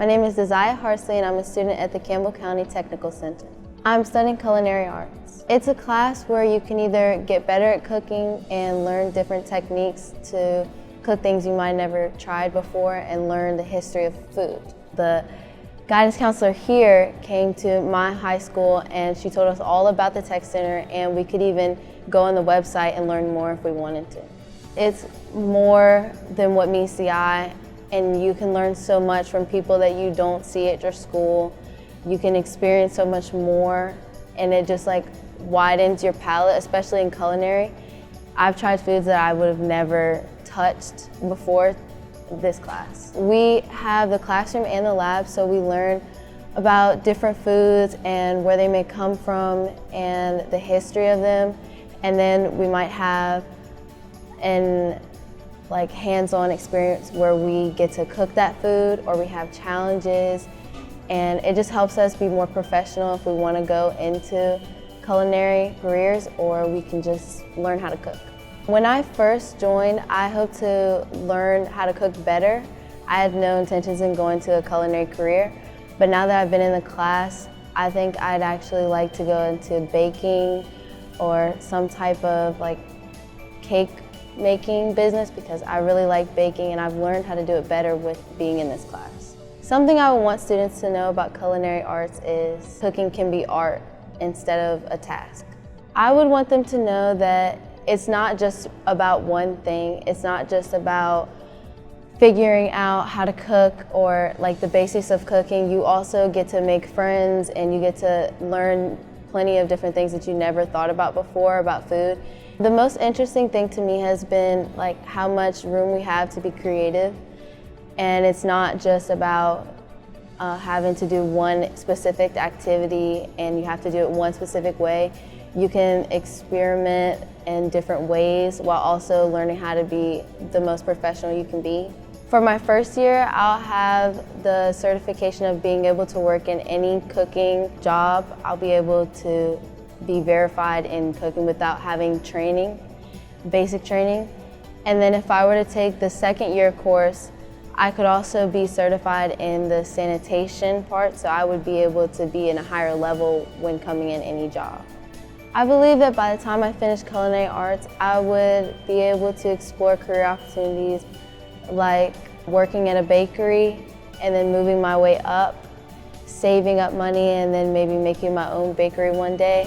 My name is Deziyia Harsley and I'm a student at the Campbell County Technical Center. I'm studying Culinary Arts. It's a class where you can either get better at cooking and learn different techniques to cook things you might never tried before and learn the history of food. The guidance counselor here came to my high school and she told us all about the Tech Center, and we could even go on the website and learn more if we wanted to. It's more than what meets the eye, and you can learn so much from people that you don't see at your school. You can experience so much more, and it just widens your palate, especially in culinary. I've tried foods that I would have never touched before this class. We have the classroom and the lab, so we learn about different foods and where they may come from and the history of them. And then we might have an hands-on experience where we get to cook that food, or we have challenges, and it just helps us be more professional if we want to go into culinary careers, or we can just learn how to cook. When I first joined, I hoped to learn how to cook better. I had no intentions in going to a culinary career, but now that I've been in the class, I think I'd actually like to go into baking or some type of cake making business, because I really like baking and I've learned how to do it better with being in this class. Something I would want students to know about culinary arts is cooking can be art instead of a task. I would want them to know that it's not just about one thing. It's not just about figuring out how to cook or the basics of cooking. You also get to make friends and you get to learn plenty of different things that you never thought about before about food. The most interesting thing to me has been how much room we have to be creative, and it's not just about having to do one specific activity and you have to do it one specific way. You can experiment in different ways while also learning how to be the most professional you can be. For my first year, I'll have the certification of being able to work in any cooking job. I'll be able to be verified in cooking without having training, basic training. And then if I were to take the second year course, I could also be certified in the sanitation part, so I would be able to be in a higher level when coming in any job. I believe that by the time I finish culinary arts, I would be able to explore career opportunities like working at a bakery and then moving my way up, saving up money, and then maybe making my own bakery one day.